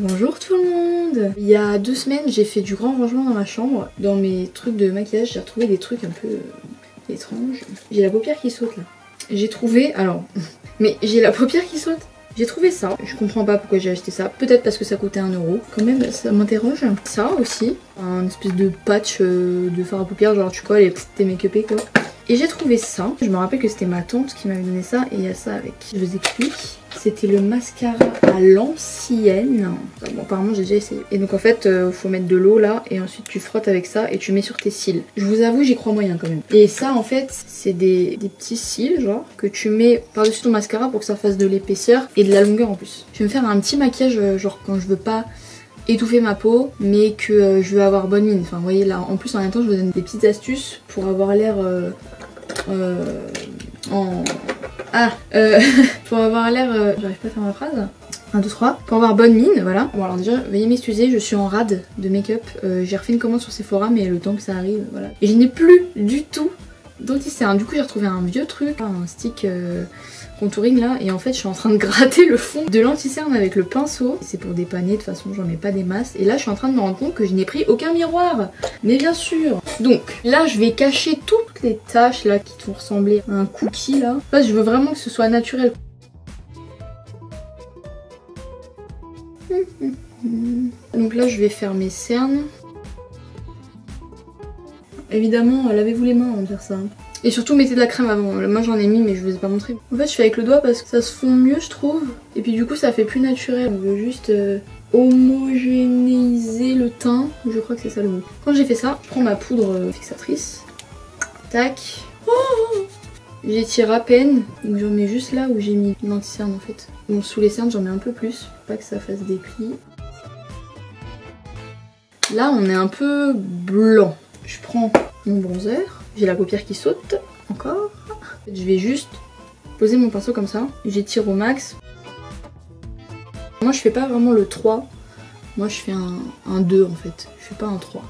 Bonjour tout le monde. Il y a 2 semaines j'ai fait du grand rangement dans ma chambre. Dans mes trucs de maquillage j'ai retrouvé des trucs un peu étranges. J'ai la paupière qui saute là. J'ai trouvé, alors, mais j'ai la paupière qui saute. J'ai trouvé ça, je comprends pas pourquoi j'ai acheté ça, peut-être parce que ça coûtait 1 €, quand même ça m'interroge. Ça aussi, un espèce de patch de fard à paupières, genre tu colles et t'es make-upé quoi. Et j'ai trouvé ça, je me rappelle que c'était ma tante qui m'avait donné ça et il y a ça avec. Je vous explique, c'était le mascara à l'ancienne. Bon, apparemment j'ai déjà essayé. Et donc en fait faut mettre de l'eau là et ensuite tu frottes avec ça et tu mets sur tes cils. Je vous avoue j'y crois moyen quand même. Et ça en fait c'est des petits cils genre que tu mets par dessus ton mascara pour que ça fasse de l'épaisseur et de la longueur en plus. Je vais me faire un petit maquillage genre quand je veux pas étouffer ma peau mais que je veux avoir bonne mine. Enfin vous voyez là en plus en même temps je vous donne des petites astuces pour avoir l'air pour avoir l'air j'arrive pas à faire ma phrase. 1, 2, 3. Pour avoir bonne mine, voilà. Bon alors déjà, veuillez m'excuser, je suis en rade de make-up. J'ai refait une commande sur Sephora mais le temps que ça arrive, voilà. Et je n'ai plus du tout d'anti-cerne. Du coup j'ai retrouvé un vieux truc, un stick contouring là. Et en fait je suis en train de gratter le fond de l'anti-cerne avec le pinceau. C'est pour dépanner, de toute façon j'en mets pas des masses. Et là je suis en train de me rendre compte que je n'ai pris aucun miroir. Mais bien sûr. Donc là je vais cacher toutes les taches là qui te font ressembler à un cookie là. En fait je veux vraiment que ce soit naturel. Donc là je vais faire mes cernes. Évidemment lavez-vous les mains avant de faire ça. Et surtout mettez de la crème avant. Moi j'en ai mis mais je vous ai pas montré. En fait je fais avec le doigt parce que ça se fond mieux je trouve. Et puis du coup ça fait plus naturel. On veut juste homogénéiser le teint. Je crois que c'est ça le mot. Quand j'ai fait ça, je prends ma poudre fixatrice. Tac. Oh, j'étire à peine. Donc j'en mets juste là où j'ai mis l'anti-cerne en fait. Bon sous les cernes j'en mets un peu plus. Pour pas que ça fasse des plis. Là on est un peu blanc. Je prends mon bronzer. J'ai la paupière qui saute. Encore. Je vais juste poser mon pinceau comme ça. J'étire au max. Moi je fais pas vraiment le 3. Moi je fais un 2 en fait. Je fais pas un 3.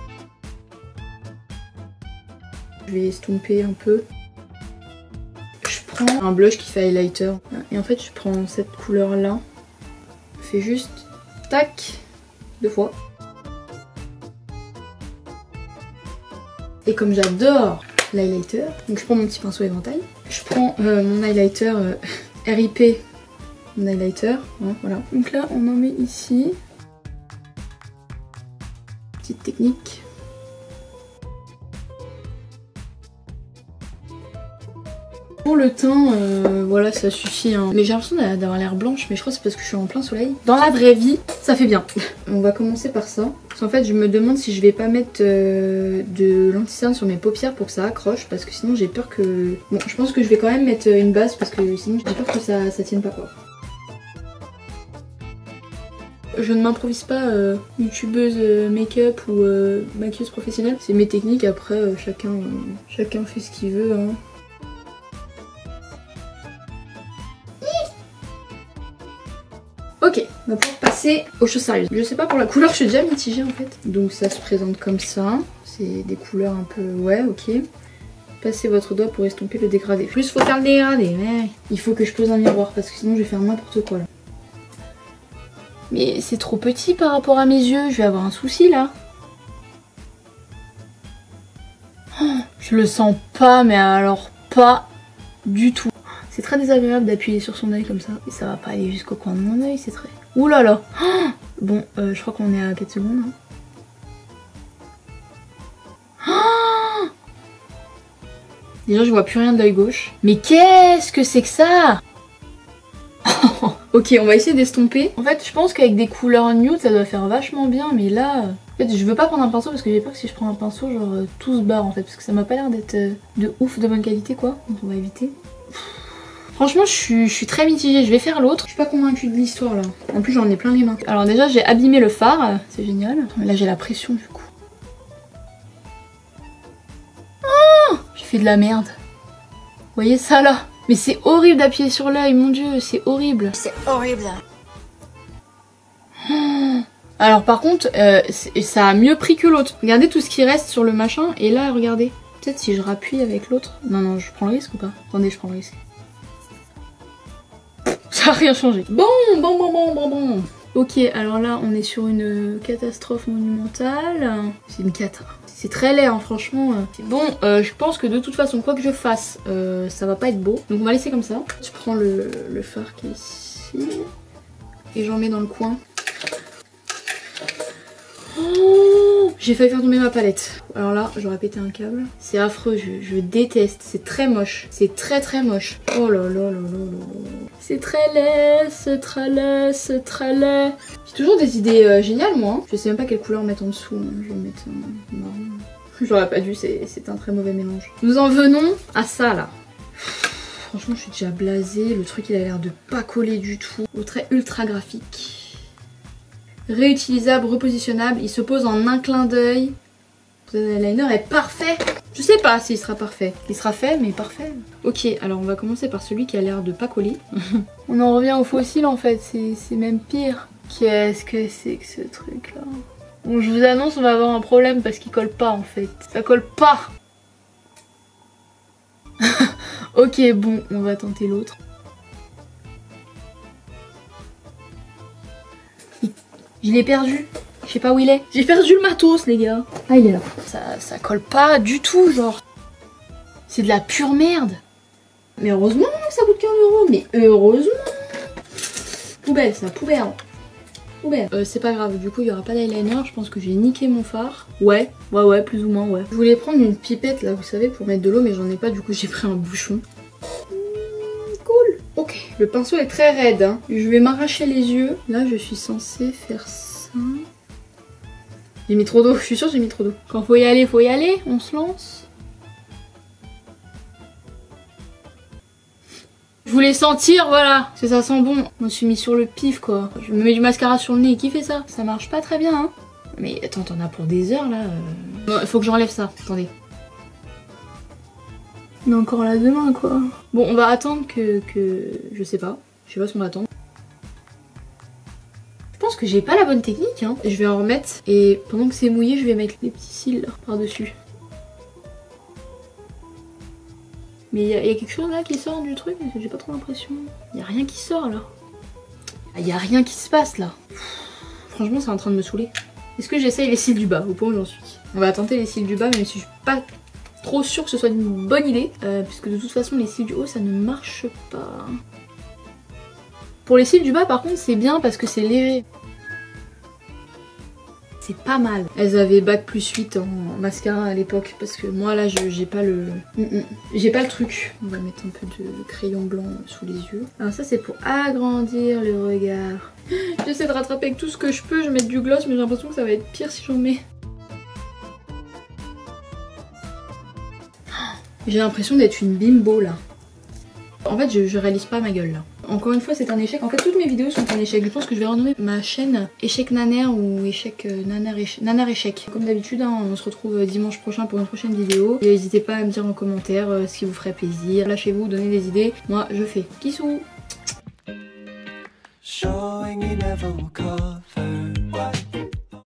Je vais estomper un peu. Je prends un blush qui fait highlighter. Et en fait je prends cette couleur là. Je fais juste tac 2 fois. Et comme j'adore l'highlighter, donc je prends mon petit pinceau éventail. Je prends mon highlighter RIP, mon highlighter, hein, voilà. Donc là on en met ici. Petite technique. Pour le teint, voilà ça suffit hein. Mais j'ai l'impression d'avoir l'air blanche, mais je crois que c'est parce que je suis en plein soleil. Dans la vraie vie, ça fait bien. On va commencer par ça. Parce qu'en fait je me demande si je vais pas mettre de l'anti-cerne sur mes paupières pour que ça accroche. Parce que sinon j'ai peur que... Bon je pense que je vais quand même mettre une base parce que sinon j'ai peur que ça tienne pas quoi. Je ne m'improvise pas youtubeuse make-up ou maquilleuse professionnelle. C'est mes techniques, après chacun fait ce qu'il veut hein. Ok, on va pouvoir passer aux choses sérieuses. Je sais pas pour la couleur, je suis déjà mitigée en fait. Donc ça se présente comme ça. C'est des couleurs un peu... Ouais, ok. Passez votre doigt pour estomper le dégradé. Plus faut faire le dégradé, mais il faut que je pose un miroir parce que sinon je vais faire n'importe quoi là. Mais c'est trop petit par rapport à mes yeux, je vais avoir un souci là. Oh, je le sens pas, mais alors pas du tout. C'est très désagréable d'appuyer sur son œil comme ça. Et ça va pas aller jusqu'au coin de mon œil, c'est très... Ouh là là. Oh, bon, je crois qu'on est à 4 secondes. Hein. Oh, déjà, je vois plus rien de l'œil gauche. Mais qu'est-ce que c'est que ça? Ok, on va essayer d'estomper. En fait, je pense qu'avec des couleurs nude, ça doit faire vachement bien. Mais là... En fait, je veux pas prendre un pinceau parce que j'ai peur que si je prends un pinceau, genre tout se barre en fait. Parce que ça m'a pas l'air d'être de ouf de bonne qualité quoi. Donc on va éviter. Franchement je suis très mitigée, je vais faire l'autre. Je suis pas convaincue de l'histoire là. En plus j'en ai plein les mains. Alors déjà j'ai abîmé le fard, c'est génial. Mais là j'ai la pression du coup. Oh, j'ai fait de la merde. Vous voyez ça là? Mais c'est horrible d'appuyer sur l'œil, mon dieu, c'est horrible. C'est horrible. Oh. Alors par contre ça a mieux pris que l'autre. Regardez tout ce qui reste sur le machin et là regardez. Peut-être si je rappuie avec l'autre. Non je prends le risque ou pas? Attendez, je prends le risque. Ça a rien changé. Bon. Ok, alors là on est sur une catastrophe monumentale. C'est une cata. C'est très laid hein, franchement. Bon, je pense que de toute façon, quoi que je fasse, ça va pas être beau. Donc on va laisser comme ça. Je prends le fard qui est ici. Et j'en mets dans le coin. Oh, j'ai failli faire tomber ma palette. Alors là, j'aurais pété un câble. C'est affreux, je déteste. C'est très moche. C'est très moche. Oh là là là là là. C'est très laid, c'est très laid, c'est très laid. J'ai toujours des idées géniales moi. Je sais même pas quelle couleur mettre en dessous. Je vais mettre un marron. J'aurais pas dû, c'est un très mauvais mélange. Nous en venons à ça là. Franchement, je suis déjà blasée. Le truc, il a l'air de pas coller du tout. Au trait ultra graphique. Réutilisable, repositionnable, il se pose en un clin d'œil. Le liner est parfait. Je sais pas s'il sera parfait. Il sera fait, mais parfait. Ok, alors on va commencer par celui qui a l'air de pas coller. On en revient au fossile en fait, c'est même pire. Qu'est-ce que c'est que ce truc là? Bon, je vous annonce, on va avoir un problème parce qu'il colle pas en fait. Ça colle pas. Ok, bon, on va tenter l'autre. Je l'ai perdu. Je sais pas où il est. J'ai perdu le matos, les gars. Ah, il est là. Ça colle pas du tout, genre. C'est de la pure merde. Mais heureusement que ça coûte 15 €. Mais heureusement. Poubelle, ça, poubelle. Poubelle. C'est pas grave, du coup, il y aura pas d'eyeliner. Je pense que j'ai niqué mon fard. Ouais, plus ou moins, ouais. Je voulais prendre une pipette, là, vous savez, pour mettre de l'eau, mais j'en ai pas. Du coup, j'ai pris un bouchon. Cool. Ok, le pinceau est très raide. Hein. Je vais m'arracher les yeux. Là, je suis censée faire ça. J'ai mis trop d'eau, je suis sûre que j'ai mis trop d'eau. Quand faut y aller, on se lance. Je voulais sentir, voilà, parce que ça sent bon. Je me suis mis sur le pif, quoi. Je me mets du mascara sur le nez, qui fait ça? Ça marche pas très bien, hein. Mais attends, t'en as pour des heures, là. Bon, faut que j'enlève ça, attendez. On est encore là demain, quoi. Bon, on va attendre que... Je sais pas ce qu'on va attendre. Je pense que j'ai pas la bonne technique, hein. Je vais en remettre et pendant que c'est mouillé, je vais mettre les petits cils par-dessus. Mais il y a quelque chose là qui sort du truc, j'ai pas trop l'impression. Il y a rien qui sort là. Il y a rien qui se passe là. Franchement, c'est en train de me saouler. Est-ce que j'essaye les cils du bas? Au point où j'en suis. On va tenter les cils du bas, même si je suis pas trop sûre que ce soit une bonne idée. Puisque de toute façon, les cils du haut, ça ne marche pas. Pour les cils du bas, par contre, c'est bien parce que c'est léger. C'est pas mal. Elles avaient bac plus 8 en mascara à l'époque parce que moi là j'ai pas le... J'ai pas le truc. On va mettre un peu de crayon blanc sous les yeux. Alors ça c'est pour agrandir le regard. J'essaie de rattraper avec tout ce que je peux. Je mets du gloss mais j'ai l'impression que ça va être pire si j'en mets. J'ai l'impression d'être une bimbo là. En fait je réalise pas ma gueule là. Encore une fois c'est un échec. En fait toutes mes vidéos sont un échec. Je pense que je vais renommer ma chaîne Échec Naner ou Échec Naner Échec. Comme d'habitude hein, on se retrouve dimanche prochain pour une prochaine vidéo. Et n'hésitez pas à me dire en commentaire ce qui vous ferait plaisir. Lâchez-vous, donnez des idées. Moi je fais. Bisous.